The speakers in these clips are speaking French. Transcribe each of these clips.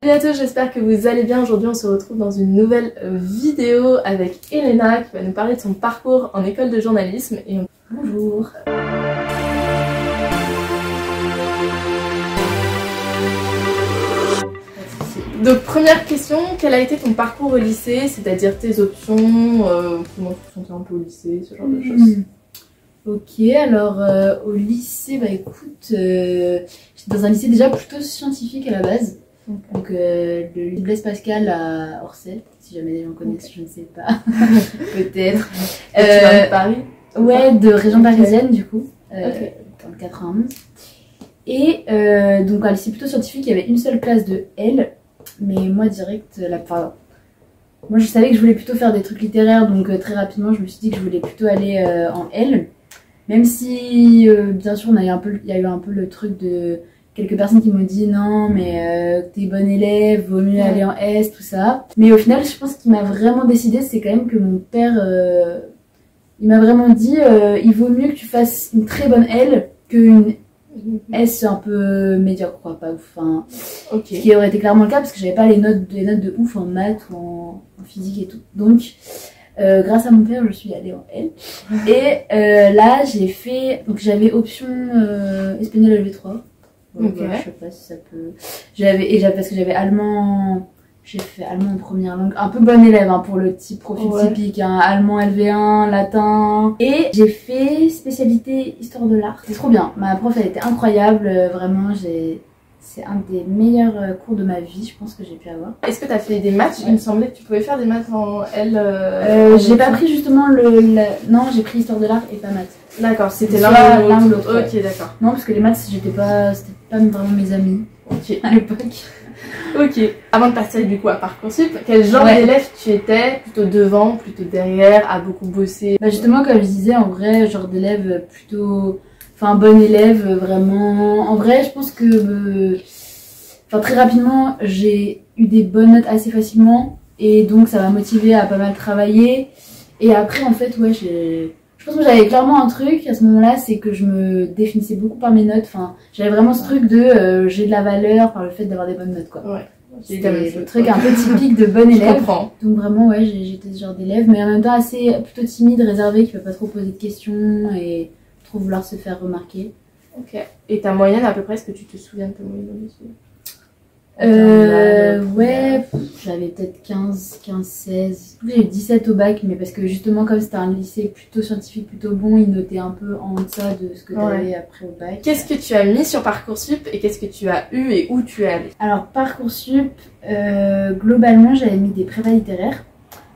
Salut à tous, j'espère que vous allez bien. Aujourd'hui on se retrouve dans une nouvelle vidéo avec Elena qui va nous parler de son parcours en école de journalisme. Bonjour. Donc première question, quel a été ton parcours au lycée, c'est-à-dire tes options, comment tu te sentais un peu au lycée, ce genre de choses? Ok, alors au lycée, bah écoute, j'étais dans un lycée déjà plutôt scientifique à la base. Donc le lycée Blaise Pascal à Orsay, si jamais les gens connaissent, je ne sais pas, peut-être. Tu viens de Paris? Ouais, de région parisienne du coup, dans le 91. Et donc un lycée plutôt scientifique, il y avait une seule classe de L, mais moi direct, moi je savais que je voulais plutôt faire des trucs littéraires, donc très rapidement je me suis dit que je voulais plutôt aller en L. Même si, bien sûr, il y a eu un peu le truc de quelques personnes qui m'ont dit non, mais t'es bonne élève, vaut mieux aller en S, tout ça. Mais au final, je pense qu'il m'a vraiment décidé, c'est quand même que mon père, il m'a vraiment dit, il vaut mieux que tu fasses une très bonne L qu'une S un peu médiocre, quoi, pas ouf. Enfin, Okay. Qui aurait été clairement le cas parce que j'avais pas les notes de ouf en maths ou en physique et tout. Donc, grâce à mon père, je suis allée en L. Et là, j'ai fait. Donc, j'avais option espagnol LV3. Okay. Voilà, je sais pas si ça peut. Parce que j'avais allemand. J'ai fait allemand en première langue. Un peu bonne élève hein, pour le type profil typique. Hein, allemand LV1, latin. Et j'ai fait spécialité histoire de l'art. C'est trop bien. Ma prof, elle était incroyable. Vraiment, c'est un des meilleurs cours de ma vie, je pense, que j'ai pu avoir. Est-ce que tu as fait des maths? Il me semblait que tu pouvais faire des maths en L. J'ai pas pris justement Non, j'ai pris histoire de l'art et pas maths. D'accord, c'était l'un ou l'autre. Ok, d'accord. Non, parce que les maths, c'était pas vraiment mes amis. Ok. À l'époque. Ok. Avant de partir du coup à Parcoursup, quel genre d'élève tu étais? Plutôt devant, plutôt derrière, à beaucoup bosser? Bah justement, comme je disais, en vrai, genre d'élève plutôt... Enfin, bon élève, vraiment... En vrai, je pense que... Enfin, très rapidement, j'ai eu des bonnes notes assez facilement. Et donc, ça m'a motivée à pas mal travailler. Et après, en fait, ouais, je pense que j'avais clairement un truc à ce moment-là, c'est que je me définissais beaucoup par mes notes. Enfin, j'avais vraiment ce truc de j'ai de la valeur par le fait d'avoir des bonnes notes, quoi. Ouais. C'était le truc un peu typique de bonne élève. Je comprends. Donc vraiment, ouais, j'étais ce genre d'élève, mais en même temps assez plutôt timide, réservée, qui ne veut pas trop poser de questions et trop vouloir se faire remarquer. Ok. Et ta moyenne, à peu près, est-ce que tu te souviens de ta moyenne au lycée? Ouais, j'avais peut-être 15, 16. J'ai eu 17 au bac, mais parce que justement, comme c'était un lycée plutôt scientifique, plutôt bon, ils notaient un peu en deçà de ce que tu avais après au bac. Qu'est-ce que tu as mis sur Parcoursup et qu'est-ce que tu as eu et où tu es allé? Alors, Parcoursup, globalement, j'avais mis des prépas littéraires.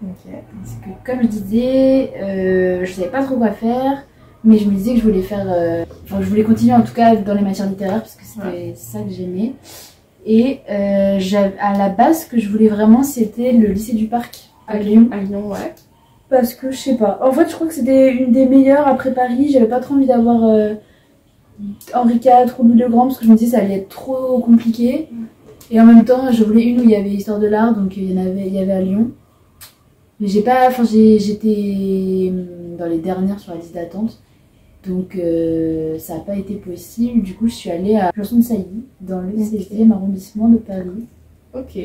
Ok. Parce que, comme je disais, je savais pas trop quoi faire, mais je me disais que je voulais faire. Enfin, je voulais continuer en tout cas dans les matières littéraires, parce que c'était ça que j'aimais. Et à la base, ce que je voulais vraiment, c'était le lycée du Parc à Lyon. À Lyon, ouais. Parce que je sais pas. En fait, je crois que c'était une des meilleures après Paris. J'avais pas trop envie d'avoir Henri IV ou Louis le Grand parce que je me disais ça allait être trop compliqué. Et en même temps, je voulais une où il y avait histoire de l'art, donc il y avait à Lyon. Mais j'ai pas. Enfin, j'étais dans les dernières sur la liste d'attente. Donc ça n'a pas été possible. Du coup, je suis allée à Janson de Sailly, dans le 16e arrondissement de Paris. Ok.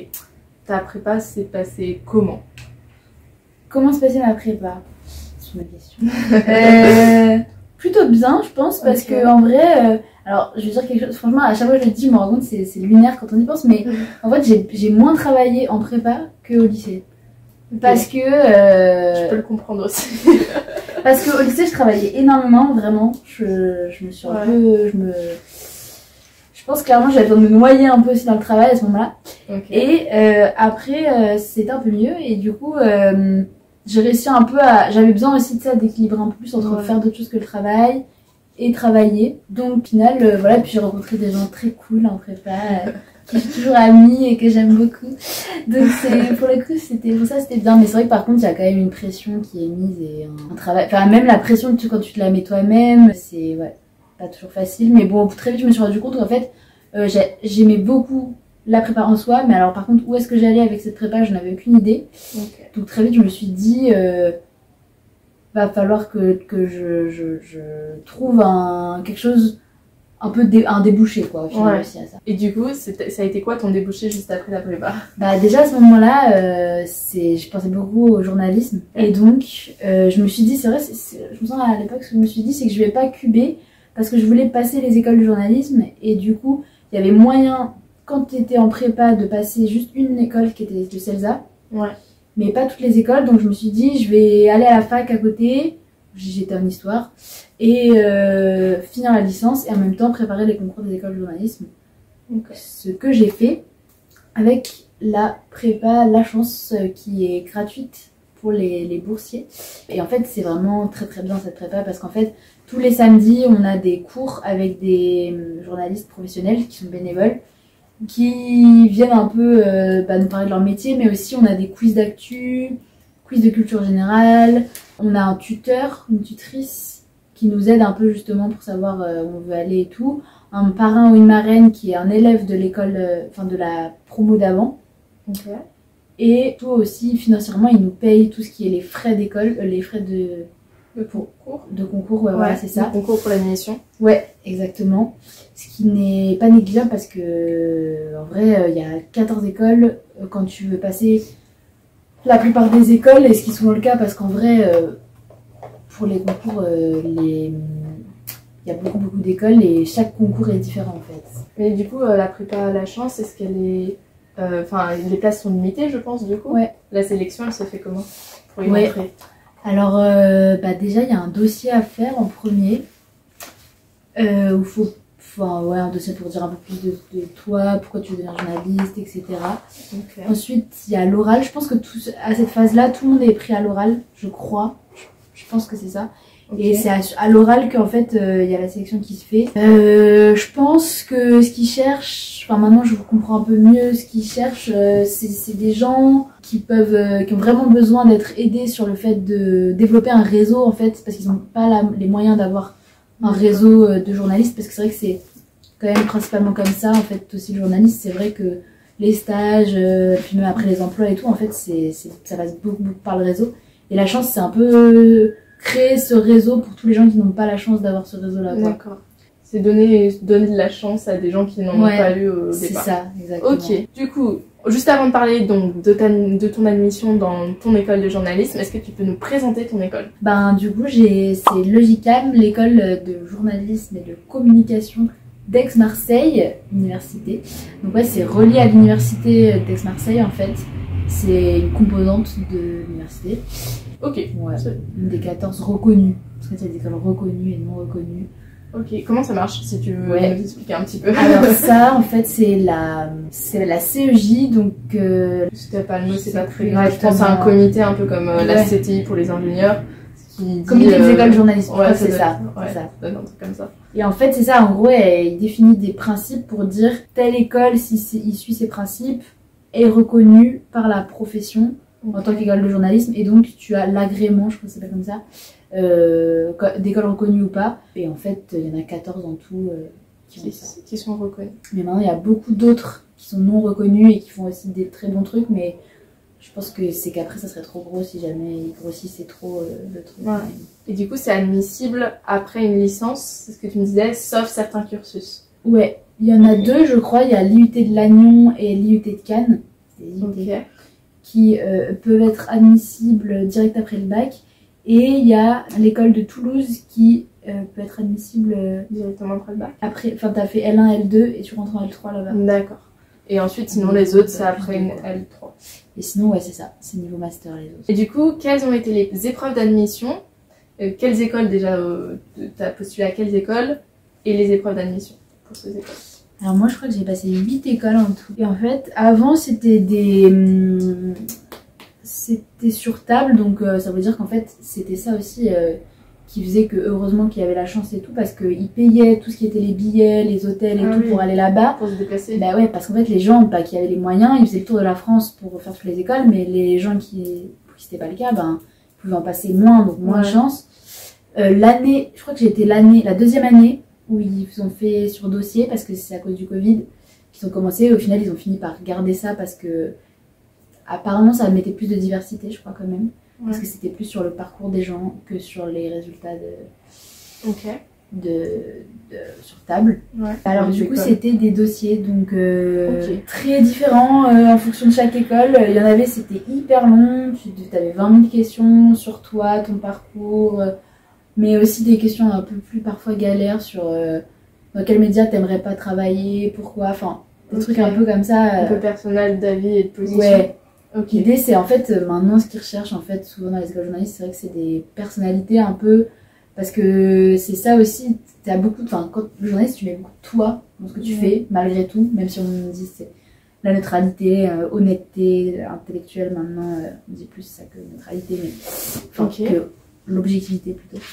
Ta prépa s'est passée comment? Comment se passait ma prépa? C'est ma question. Plutôt bien, je pense, parce que en vrai, alors je vais dire quelque chose, franchement, à chaque fois que je le dis, je me rends compte c'est lunaire quand on y pense, mais en fait, j'ai moins travaillé en prépa qu'au lycée. Parce que. Je peux le comprendre aussi. Parce qu'au lycée, je travaillais énormément, vraiment. Je me suis un peu. Je pense clairement que j'avais besoin de me noyer un peu aussi dans le travail à ce moment-là. Et après, c'était un peu mieux. Et du coup, j'ai réussi un peu à. J'avais besoin aussi de ça, d'équilibrer un peu plus entre faire d'autres choses que le travail et travailler. Donc, au final, voilà. Puis j'ai rencontré des gens très cool en prépa. Que j'ai toujours amie et que j'aime beaucoup. Donc pour le coup c'était bien, mais c'est vrai que par contre il y a quand même une pression qui est mise et un travail, enfin même la pression quand tu te la mets toi-même, c'est pas toujours facile, mais bon très vite je me suis rendu compte qu'en fait j'aimais beaucoup la prépa en soi, mais alors par contre où est-ce que j'allais avec cette prépa, je n'avais aucune idée. Donc très vite je me suis dit va falloir que je trouve quelque chose un peu un débouché quoi au final aussi à ça. Et du coup ça a été quoi ton débouché juste après la prépa? Bah déjà à ce moment-là je pensais beaucoup au journalisme et donc je me suis dit c'est vrai je me sens à l'époque ce que je me suis dit c'est que je vais pas QB parce que je voulais passer les écoles de journalisme et du coup il y avait moyen quand tu étais en prépa de passer juste une école qui était de CELSA mais pas toutes les écoles, donc je me suis dit je vais aller à la fac à côté, j'étais en histoire, et finir la licence et en même temps préparer les concours des écoles de journalisme. Ce que j'ai fait avec la prépa La Chance qui est gratuite pour les boursiers. Et en fait c'est vraiment très très bien cette prépa parce qu'en fait tous les samedis on a des cours avec des journalistes professionnels qui sont bénévoles qui viennent un peu nous parler de leur métier, mais aussi on a des quiz d'actu, quiz de culture générale, on a un tuteur, une tutrice qui nous aide un peu justement pour savoir où on veut aller et tout, un parrain ou une marraine qui est un élève de l'école, de la promo d'avant. Et tout aussi financièrement ils nous payent tout ce qui est les frais d'école, les frais de concours, voilà, c'est ça. Concours pour l'admission. Ouais, exactement. Ce qui n'est pas négligeable parce que, en vrai, il y a 14 écoles. Quand tu veux passer la plupart des écoles, et ce qui est souvent le cas, parce qu'en vrai, pour les concours, il y a beaucoup d'écoles et chaque concours est différent en fait. Mais du coup, la prépa La Chance, est-ce qu'elle est. Les places sont limitées, je pense, du coup. La sélection, elle se fait comment pour y entrer? Alors, déjà, il y a un dossier à faire en premier. Où il faut un dossier pour dire un peu plus de toi, pourquoi tu veux devenir journaliste, etc. Ensuite, il y a l'oral. Je pense que à cette phase-là, tout le monde est pris à l'oral, je crois. Je pense que c'est ça. Et c'est à l'oral qu'en fait, il y a la sélection qui se fait. Je pense que ce qu'ils cherchent, maintenant je comprends un peu mieux ce qu'ils cherchent, c'est des gens qui ont vraiment besoin d'être aidés sur le fait de développer un réseau en fait, parce qu'ils n'ont pas les moyens d'avoir un réseau de journalistes, parce que c'est vrai que c'est quand même principalement comme ça en fait aussi le journaliste. C'est vrai que les stages, puis même après les emplois et tout, en fait ça passe beaucoup par le réseau. Et La Chance c'est un peu créer ce réseau pour tous les gens qui n'ont pas la chance d'avoir ce réseau là. D'accord. C'est donner de la chance à des gens qui n'en ont pas eu au départ. C'est ça, exactement. Ok, du coup, juste avant de parler donc de ton admission dans ton école de journalisme, est-ce que tu peux nous présenter ton école? Du coup, c'est Logicam, l'école de journalisme et de communication d'Aix-Marseille, université. Donc c'est relié à l'université d'Aix-Marseille en fait. C'est une composante de l'université. Ok. Une des 14 reconnues. Parce que c'est des écoles reconnues et non reconnues. Ok, comment ça marche si tu veux nous expliquer un petit peu? Alors ça en fait c'est la CEJ donc si t'as pas le mot c'est pas très grave, je pense à un comité un peu comme la CTI pour les ingénieurs comité des écoles journalistes, c'est ça. Un truc comme ça. Et en fait c'est ça, en gros elle définit des principes pour dire telle école si il suit ces principes est reconnue par la profession en tant qu'école de journalisme, et donc tu as l'agrément, je crois que c'est pas comme ça, d'école reconnue ou pas. Et en fait, il y en a 14 en tout qui sont reconnus. Mais maintenant, il y a beaucoup d'autres qui sont non reconnus et qui font aussi des très bons trucs, mais je pense que c'est qu'après, ça serait trop gros si jamais ils grossissaient trop le truc. Ouais. Et du coup, c'est admissible après une licence, c'est ce que tu me disais, sauf certains cursus. Ouais, il y en a deux, je crois. Il y a l'IUT de Lannion et l'IUT de Cannes. Qui peuvent être admissibles direct après le bac, et il y a l'école de Toulouse qui peut être admissible directement après le bac. Après, t'as fait L1, L2 et tu rentres en L3 là-bas. D'accord. Et ensuite, sinon les autres, c'est après une L3. Et sinon, c'est ça, c'est niveau master les autres. Et du coup, quelles ont été les épreuves d'admission? Quelles écoles déjà t'as postulé à quelles écoles? Et les épreuves d'admission pour ces écoles? Alors moi je crois que j'ai passé 8 écoles en tout. Et en fait avant c'était c'était sur table, donc ça veut dire qu'en fait c'était ça aussi qui faisait que heureusement qu'il y avait La Chance et tout, parce qu'ils payaient tout ce qui était les billets, les hôtels et tout pour aller là-bas. Pour se déplacer. Bah ouais, parce qu'en fait les gens qui avaient les moyens, ils faisaient le tour de la France pour faire toutes les écoles, mais les gens pour qui c'était pas le cas, pouvaient en passer moins, donc moins de chance. Je crois que j'ai été la deuxième année où ils ont fait sur dossier, parce que c'est à cause du Covid qu'ils ont commencé. Au final, ils ont fini par garder ça parce que apparemment ça mettait plus de diversité, je crois quand même, parce que c'était plus sur le parcours des gens que sur les résultats de. Ok. sur table. Ouais. Alors du coup c'était des dossiers donc très différents en fonction de chaque école. Il y en avait c'était hyper long, tu avais 20 000 questions sur toi, ton parcours, mais aussi des questions un peu plus parfois galères sur dans quel média t'aimerais pas travailler, pourquoi, enfin des trucs un peu comme ça. Un peu personnel d'avis et de position. Ouais. L'idée c'est en fait maintenant ce qu'ils recherchent en fait souvent dans les écoles journalistes, c'est vrai que c'est des personnalités un peu, parce que c'est ça aussi, t'as beaucoup, enfin quand le journaliste tu mets beaucoup de toi dans ce que tu fais malgré tout, même si on dit c'est la neutralité, honnêteté intellectuelle, maintenant on dit plus ça que neutralité, mais enfin que l'objectivité plutôt.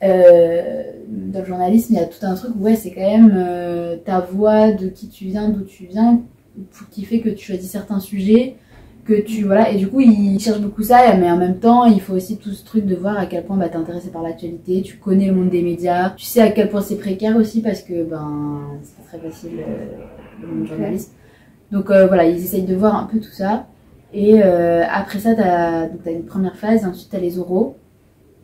Dans le journalisme il y a tout un truc où c'est quand même ta voix, de qui tu viens, d'où tu viens, qui fait que tu choisis certains sujets, que tu voilà, et du coup ils cherchent beaucoup ça, mais en même temps il faut aussi tout ce truc de voir à quel point t'es intéressé par l'actualité, tu connais le monde des médias, tu sais à quel point c'est précaire aussi parce que c'est pas très facile le monde du journalisme. Donc voilà, ils essayent de voir un peu tout ça, et après ça t'as une première phase, ensuite t'as les oraux,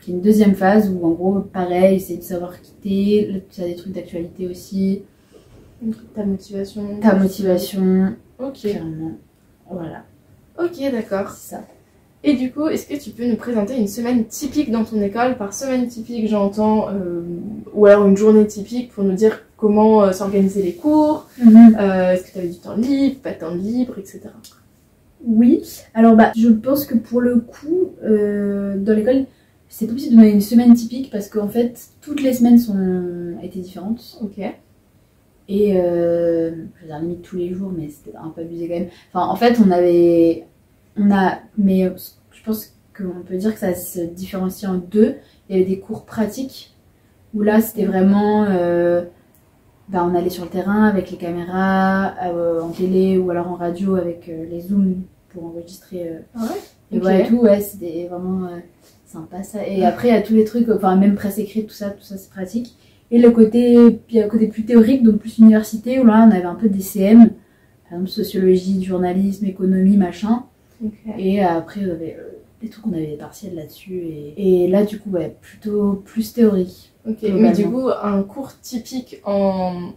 qui est une deuxième phase où en gros pareil, c'est de savoir quitter, tu as des trucs d'actualité aussi, ta motivation, ok, clairement, voilà. Ok, d'accord. C'est ça. Et du coup, est-ce que tu peux nous présenter une semaine typique dans ton école? Par semaine typique, j'entends, ou alors une journée typique pour nous dire comment s'organiser les cours, est-ce que tu avais du temps libre, pas de temps libre, etc. Oui, alors je pense que pour le coup, dans l'école, c'est pas possible de donner une semaine typique parce qu'en fait, toutes les semaines étaient différentes. Ok. Et je veux dire limite tous les jours, mais c'était un peu abusé quand même. Enfin, en fait, mais je pense qu'on peut dire que ça se différencie en deux. Il y avait des cours pratiques où là, c'était vraiment, on allait sur le terrain avec les caméras, en télé ou alors en radio avec les zooms pour enregistrer. Et et tout, c'était vraiment sympa ça. Et après, il y a tous les trucs, enfin même presse écrite, tout ça c'est pratique. Et puis il y a le côté plus théorique, donc plus université, où là on avait un peu des CM, par exemple sociologie, journalisme, économie, machin. Et après on avait des trucs, on avait des partiels là-dessus. Et là du coup, plutôt plus théorique. Mais du coup, un cours typique en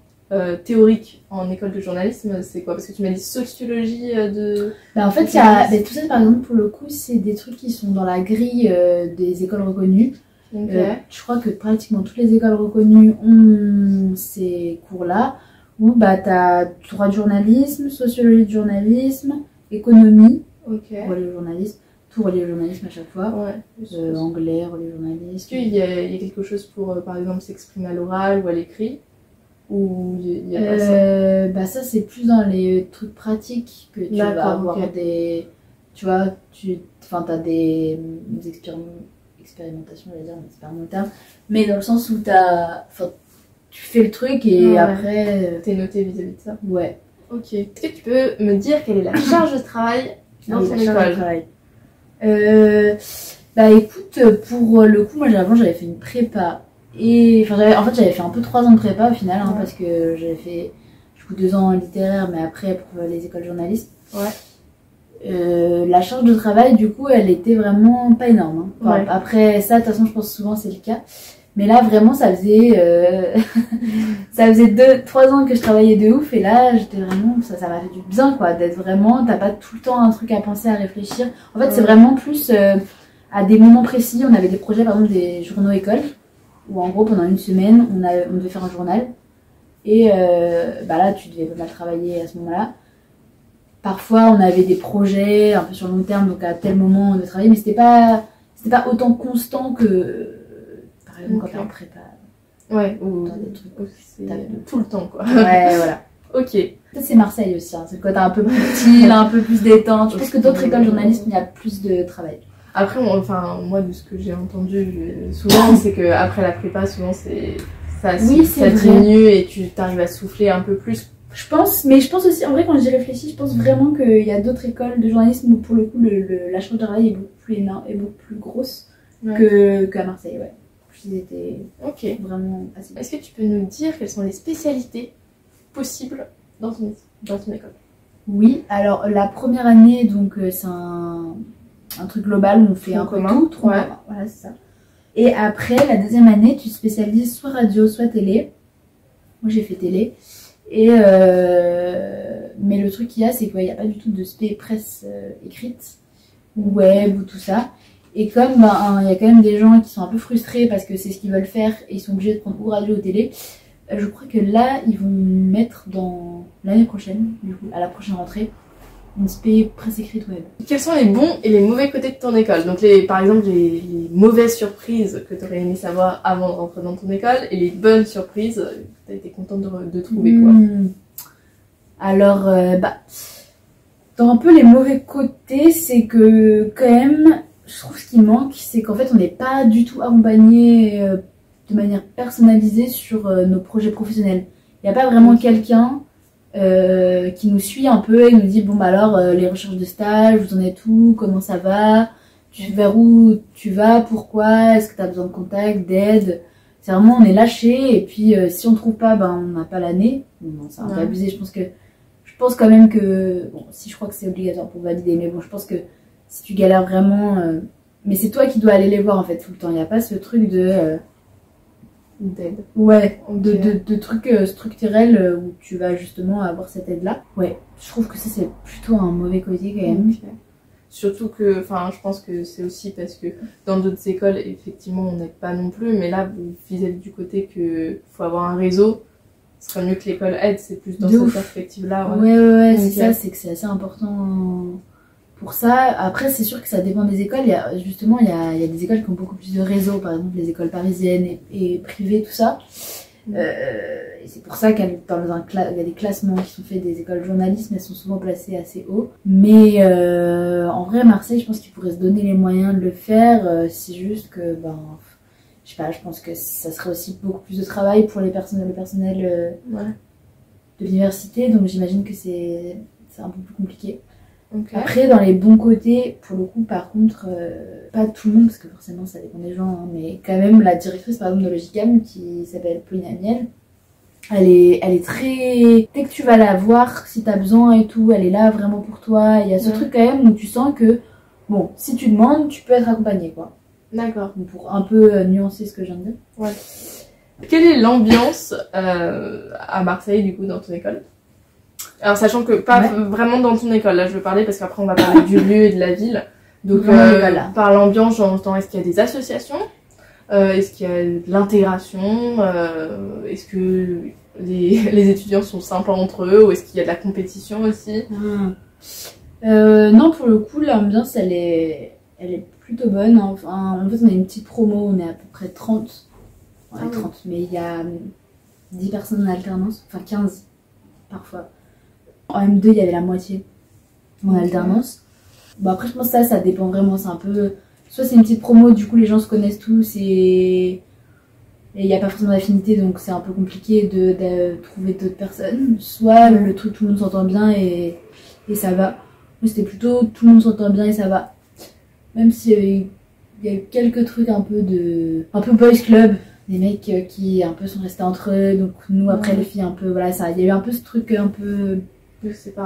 théorique en école de journalisme, c'est quoi? Parce que tu m'as dit sociologie de... en fait, il y a tout ça par exemple, pour le coup, c'est des trucs qui sont dans la grille des écoles reconnues. Je crois que pratiquement toutes les écoles reconnues ont ces cours-là, où t'as droit de journalisme, sociologie de journalisme, économie, relais journalisme, tout relais journalisme à chaque fois, anglais, relais journalisme. Est-ce qu'il y a quelque chose pour, par exemple, s'exprimer à l'oral ou à l'écrit, ou il y a pas ça? Ça c'est plus dans les trucs pratiques que tu vas avoir des... Tu vois, t'as des expérimentation, je vais dire, mais c'est pas un terme, mais dans le sens où tu fais le truc et après t'es noté vis-à-vis de ça. Ouais. Ok. Est-ce que tu peux me dire quelle est la charge de travail dans ton école? Écoute, pour le coup, moi avant j'avais fait une prépa et j'avais fait un peu 3 ans de prépa au final, parce que j'avais fait du coup 2 ans en littéraire, mais après pour les écoles journalistes. La charge de travail du coup elle était vraiment pas énorme, après ça de toute façon je pense souvent c'est le cas, mais là vraiment ça faisait 2-3 ans que je travaillais de ouf, et là j'étais vraiment, ça m'a fait du bien quoi, d'être vraiment, t'as pas tout le temps un truc à penser, à réfléchir, en fait c'est vraiment plus à des moments précis. On avait des projets par exemple des journaux écoles où en gros pendant une semaine on devait faire un journal, et là tu devais pas mal travailler à ce moment là. Parfois, on avait des projets un peu sur le long terme, donc à tel moment on devait travailler, mais c'était pas autant constant que, par exemple, quand t'es en prépa. Ou des trucs tout le temps, quoi. Voilà. Ok. Ça, c'est Marseille aussi, c'est le côté un peu plus chill, un peu plus détente. Je pense que d'autres écoles journalistes, il y a plus de travail. Après, moi, de ce que j'ai entendu souvent, c'est qu'après la prépa, souvent, ça diminue et tu t'arrives à souffler un peu plus. Je pense aussi, en vrai, quand j'y réfléchis, je pense vraiment qu'il y a d'autres écoles de journalisme où pour le coup la charge de travail est beaucoup plus énorme et beaucoup plus grosse qu'à Marseille, Ils étaient vraiment assez... Est-ce que tu peux nous dire quelles sont les spécialités possibles dans ton école? Oui, alors la première année, donc c'est un truc global où on fait un peu tout. Voilà, c'est ça. Et après, la deuxième année, tu te spécialises soit radio, soit télé. Moi, j'ai fait télé. Et mais le truc qu'il y a, c'est qu'il n'y a pas du tout de spé presse écrite, ou web, ou tout ça. Et comme il y a quand même des gens qui sont un peu frustrés parce que c'est ce qu'ils veulent faire et ils sont obligés de prendre ou radio ou télé, je crois que là, ils vont mettre dans l'année prochaine, du coup, à la prochaine rentrée, une spé presse écrite web. Quels sont les bons et les mauvais côtés de ton école? Donc par exemple les mauvaises surprises que tu aurais aimé savoir avant de rentrer dans ton école et les bonnes surprises que tu as été contente de trouver quoi. Alors dans un peu les mauvais côtés, c'est que quand même, je trouve ce qui manque, c'est qu'en fait on n'est pas du tout accompagné de manière personnalisée sur nos projets professionnels. Il n'y a pas vraiment quelqu'un qui nous suit un peu et nous dit bon bah alors les recherches de stage, vous en êtes où, comment ça va, vers où tu vas, pourquoi, est-ce que tu as besoin de contact, d'aide. C'est vraiment on est lâché et puis si on trouve pas, ben on n'a pas l'année. Bon, c'est un peu abusé, je pense quand même que bon, si je crois que c'est obligatoire pour valider, mais bon je pense que si tu galères vraiment mais c'est toi qui dois aller les voir en fait tout le temps, il n'y a pas ce truc de d'aide. Ouais, okay. de trucs structurels où tu vas justement avoir cette aide-là. Ouais, je trouve que ça c'est plutôt un mauvais côté quand même. Okay. Surtout que, enfin, je pense que c'est aussi parce que dans d'autres écoles, effectivement, on n'aide pas non plus, mais là, vous visez du côté que faut avoir un réseau. Ce serait mieux que l'école aide, c'est plus dans cette perspective-là. Ouais, okay. C'est ça, c'est que c'est assez important pour ça. Après, c'est sûr que ça dépend des écoles. Il y a des écoles qui ont beaucoup plus de réseaux, par exemple les écoles parisiennes et privées, tout ça. Et c'est pour ça qu'il y a des classements qui sont faits des écoles de journalisme, elles sont souvent placées assez haut. Mais en vrai, Marseille, je pense qu'ils pourraient se donner les moyens de le faire. C'est juste que, je sais pas, je pense que ça serait aussi beaucoup plus de travail pour le personnel de l'université. Donc j'imagine que c'est un peu plus compliqué. Okay. Après, dans les bons côtés, pour le coup, par contre, pas tout le monde, parce que forcément ça dépend des gens, hein, mais quand même la directrice par exemple de Logicam, qui s'appelle Pauline Amiel, elle est très... Dès que tu vas la voir, si t'as besoin et tout, elle est là vraiment pour toi. Il y a ce truc quand même où tu sens que, bon, si tu demandes, tu peux être accompagnée, quoi. D'accord. Pour un peu nuancer ce que je viens de dire. Ouais. Quelle est l'ambiance à Marseille, du coup, dans ton école? Alors, sachant que pas vraiment dans ton école, là je veux parler parce qu'après on va parler du lieu et de la ville. Donc, par l'ambiance, j'entends, est-ce qu'il y a des associations? Est-ce qu'il y a de l'intégration? Est-ce que les étudiants sont sympas entre eux? Ou est-ce qu'il y a de la compétition aussi? Non, pour le coup, l'ambiance elle est plutôt bonne. Enfin, en fait, on a une petite promo, on est à peu près 30. Ouais, 30, mais il y a 10 personnes en alternance, enfin 15 parfois. En M2, il y avait la moitié en alternance. Bon, après, je pense que ça dépend vraiment. C'est un peu. Soit c'est une petite promo, du coup, les gens se connaissent tous et il n'y a pas forcément d'affinité, donc c'est un peu compliqué de trouver d'autres personnes. Soit le truc, tout le monde s'entend bien et ça va. Moi, c'était plutôt tout le monde s'entend bien et ça va. Même s'il y a eu quelques trucs un peu boys club, des mecs qui un peu sont restés entre eux, donc nous, après, les filles, un peu, voilà, ça. Il y a eu un peu ce truc un peu.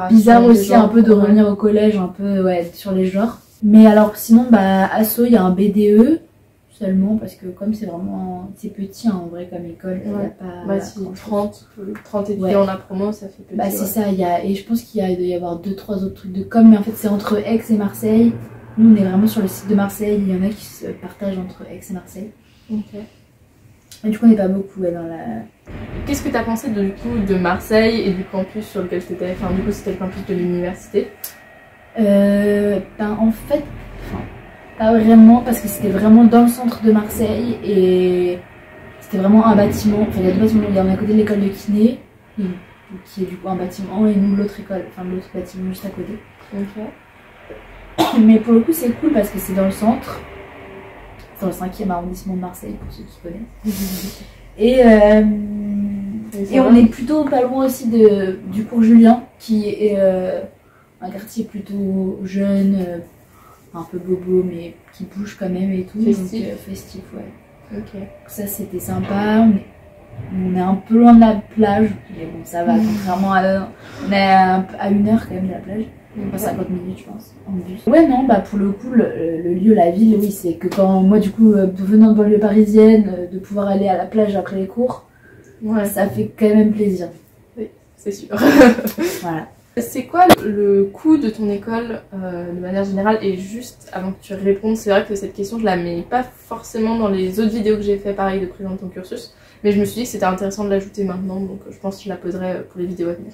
Bizarre aussi un peu de revenir au collège un peu sur les genres, mais alors sinon asso il y a un BDE seulement parce que comme c'est petit en vrai comme école, il y a pas si 30 étudiants en la promo, ça fait petit. C'est ça, et je pense qu'il doit y avoir 2-3 autres trucs de com, mais en fait c'est entre Aix et Marseille. Nous on est vraiment sur le site de Marseille, il y en a qui se partagent entre Aix et Marseille. Okay. Et du coup on n'est pas beaucoup dans la... Qu'est-ce que tu as pensé du coup de Marseille et du campus sur lequel tu étais? Enfin, du coup, c'était le campus de l'université. En fait, pas vraiment, parce que c'était vraiment dans le centre de Marseille et c'était vraiment un bâtiment. Enfin, il y a deux bâtiments. On est à côté de l'école de kiné, qui est du coup un bâtiment, et nous l'autre école, enfin l'autre bâtiment juste à côté. Okay. Mais pour le coup, c'est cool parce que c'est dans le centre. Dans le 5e arrondissement de Marseille, pour ceux qui connaissent. Et on est plutôt pas loin aussi du cours Julien, qui est un quartier plutôt jeune, un peu bobo, mais qui bouge quand même et tout. Festif. Donc, festif, ouais. Ok. Ça, c'était sympa. On est un peu loin de la plage, mais bon, ça va. Contrairement on est à 1 heure quand même de la plage. Pas 50 minutes, je pense, en bus. Ouais, non, bah pour le coup, le lieu, la ville, oui, c'est que quand moi, du coup, venant de banlieue parisienne, de pouvoir aller à la plage après les cours, ça fait quand même plaisir. Oui, c'est sûr. Voilà. C'est quoi le coût de ton école de manière générale? Et juste avant que tu répondes, c'est vrai que cette question, je la mets pas forcément dans les autres vidéos que j'ai fait, pareil, de présenter ton cursus. Mais je me suis dit que c'était intéressant de l'ajouter maintenant, donc je pense que je la poserai pour les vidéos à venir.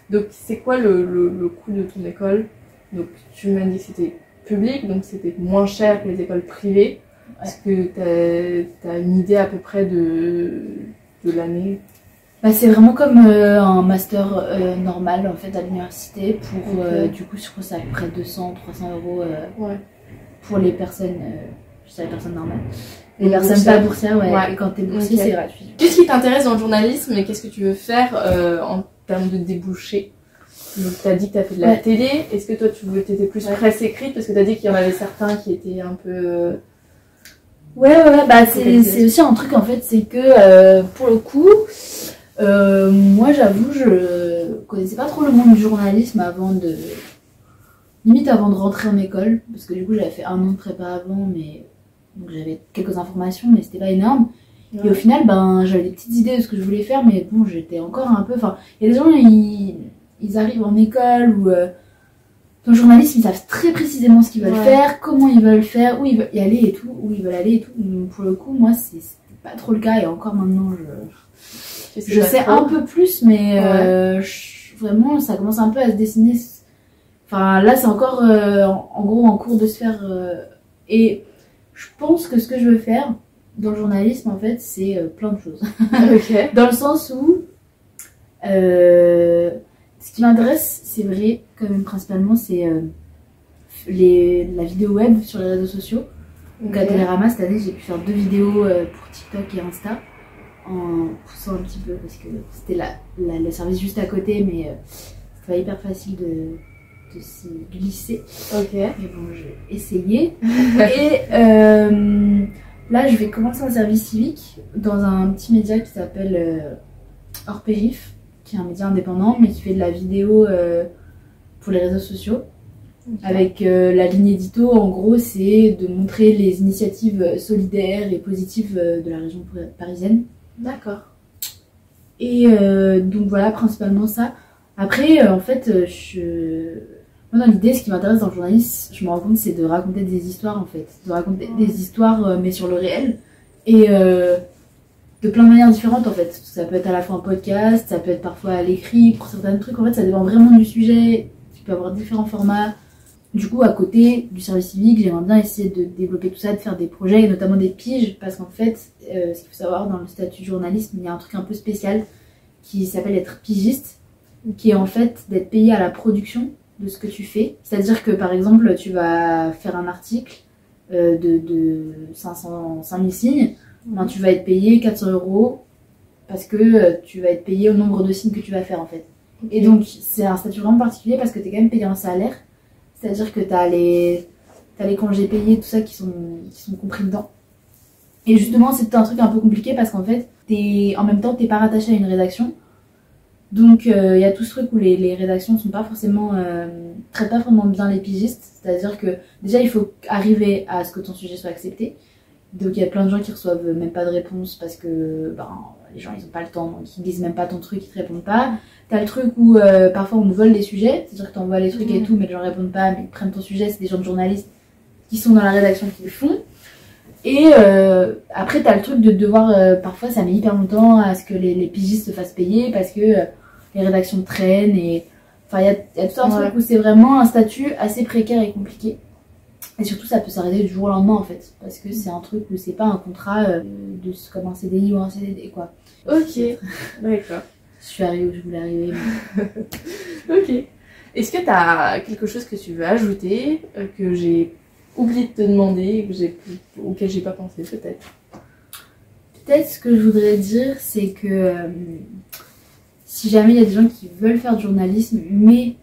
Donc c'est quoi le coût de ton école? Donc tu m'as dit que c'était public, donc c'était moins cher que les écoles privées. Est-ce que t'as une idée à peu près de l'année? Bah, c'est vraiment comme un master normal en fait à l'université pour du coup je crois que c'est à peu près 200-300 euros pour les personnes je dirais personnes normales. Les personnes pas boursières, et quand t'es boursier, c'est gratuit. Qu'est-ce qui t'intéresse dans le journalisme et qu'est-ce que tu veux faire en termes de débouchés? Donc t'as dit que t'as fait de la télé, est-ce que toi t'étais plus presse écrite? Parce que t'as dit qu'il y en avait certains qui étaient un peu... bah c'est aussi un truc en fait, c'est que pour le coup, moi j'avoue, je connaissais pas trop le monde du journalisme limite avant de rentrer en école, parce que du coup j'avais fait 1 an de prépa avant, mais donc j'avais quelques informations, mais c'était pas énorme. Et au final, ben j'avais des petites idées de ce que je voulais faire, mais bon, j'étais encore un peu... Enfin, il y a des gens, ils arrivent en école ou dans le journalisme, ils savent très précisément ce qu'ils veulent faire, comment ils veulent faire, où ils veulent y aller et tout, où ils veulent aller et tout. Donc, pour le coup, moi, c'était pas trop le cas, et encore maintenant, je sais un peu plus, mais vraiment, ça commence un peu à se dessiner. Enfin, là, c'est encore, en gros, en cours de se faire... et je pense que ce que je veux faire dans le journalisme, en fait, c'est plein de choses. Dans le sens où... ce qui m'intéresse, c'est vrai, quand même, principalement, c'est la vidéo web sur les réseaux sociaux. Donc, à Télérama, cette année, j'ai pu faire 2 vidéos pour TikTok et Insta, en poussant un petit peu, parce que c'était le service juste à côté, mais c'était pas hyper facile de s'y glisser. Mais bon, j'ai essayé. Et là, je vais commencer un service civique dans un petit média qui s'appelle Hors Périph', qui est un média indépendant, mais qui fait de la vidéo pour les réseaux sociaux. Avec la ligne édito, en gros, c'est de montrer les initiatives solidaires et positives de la région parisienne. D'accord. Et donc voilà, principalement ça. Après, en fait, moi, dans l'idée, ce qui m'intéresse dans le journalisme, je me rends compte, c'est de raconter des histoires, en fait. De raconter des histoires, mais sur le réel. Et de plein de manières différentes, en fait. Ça peut être à la fois un podcast, ça peut être parfois à l'écrit. Pour certains trucs, en fait, ça dépend vraiment du sujet. Tu peux avoir différents formats. Du coup, à côté du service civique, j'aimerais bien essayer de développer tout ça, de faire des projets, et notamment des piges, parce qu'en fait, ce qu'il faut savoir, dans le statut de journalisme, il y a un truc un peu spécial qui s'appelle être pigiste, qui est en fait d'être payé à la production de ce que tu fais. C'est-à-dire que, par exemple, tu vas faire un article de 5000 signes, ben, tu vas être payé 400 € parce que tu vas être payé au nombre de signes que tu vas faire, en fait. Et donc, c'est un statut vraiment particulier parce que tu es quand même payé un salaire. C'est-à-dire que tu as les congés payés, tout ça qui sont compris dedans. Et justement, c'est un truc un peu compliqué parce qu'en fait, en même temps, tu n'es pas rattaché à une rédaction. Donc, il y a tout ce truc où les rédactions sont pas forcément, traitent pas vraiment bien les pigistes. C'est-à-dire que déjà, il faut arriver à ce que ton sujet soit accepté. Donc, il y a plein de gens qui reçoivent même pas de réponse parce que les gens, ils ont pas le temps. Donc, ils lisent même pas ton truc, ils te répondent pas. T'as le truc où parfois on nous vole des sujets, c'est-à-dire que t'envoies les trucs et tout, mais les gens répondent pas, mais ils prennent ton sujet, c'est des gens de journalistes qui sont dans la rédaction qui le font. Et après t'as le truc de devoir, parfois ça met hyper longtemps à ce que les pigistes se fassent payer parce que les rédactions traînent et... Enfin il y a tout un truc où c'est vraiment un statut assez précaire et compliqué. Et surtout ça peut s'arrêter du jour au lendemain en fait, parce que c'est un truc où c'est pas un contrat comme un CDI ou un CDD quoi. Ok, d'accord. Je suis arrivée où je voulais arriver. Mais... Ok. Est-ce que tu as quelque chose que tu veux ajouter, que j'ai oublié de te demander, auquel j'ai pas pensé peut-être? Peut-être ce que je voudrais dire, c'est que si jamais il y a des gens qui veulent faire du journalisme, mais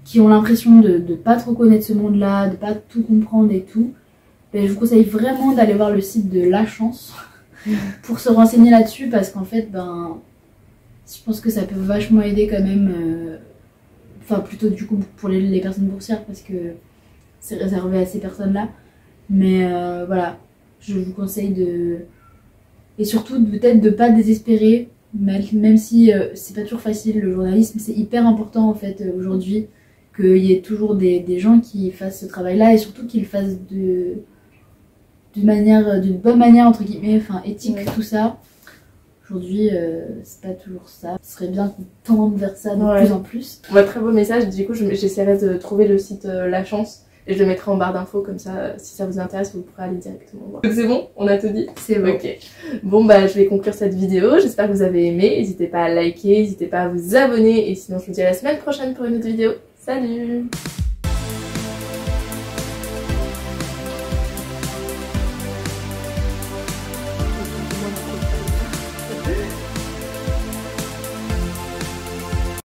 qui ont l'impression de pas trop connaître ce monde-là, de pas tout comprendre et tout, ben, je vous conseille vraiment d'aller voir le site de La Chance pour se renseigner là-dessus, parce qu'en fait, je pense que ça peut vachement aider quand même. enfin plutôt du coup pour les personnes boursières parce que c'est réservé à ces personnes-là. Mais voilà, je vous conseille de... Et surtout peut-être de pas désespérer, même si c'est pas toujours facile le journalisme, c'est hyper important en fait aujourd'hui qu'il y ait toujours des gens qui fassent ce travail-là et surtout qu'ils le fassent d'une bonne manière entre guillemets, enfin éthique, tout ça. Aujourd'hui, c'est pas toujours ça. Ce serait bien qu'on tende vers ça de plus en plus. Ouais, très beau message. Du coup, j'essaierai de trouver le site La Chance et je le mettrai en barre d'infos comme ça. Si ça vous intéresse, vous pourrez aller directement voir. Donc c'est bon, on a tout dit. C'est bon. Ok. Bon bah, je vais conclure cette vidéo. J'espère que vous avez aimé. N'hésitez pas à liker, n'hésitez pas à vous abonner et sinon je vous dis à la semaine prochaine pour une autre vidéo. Salut!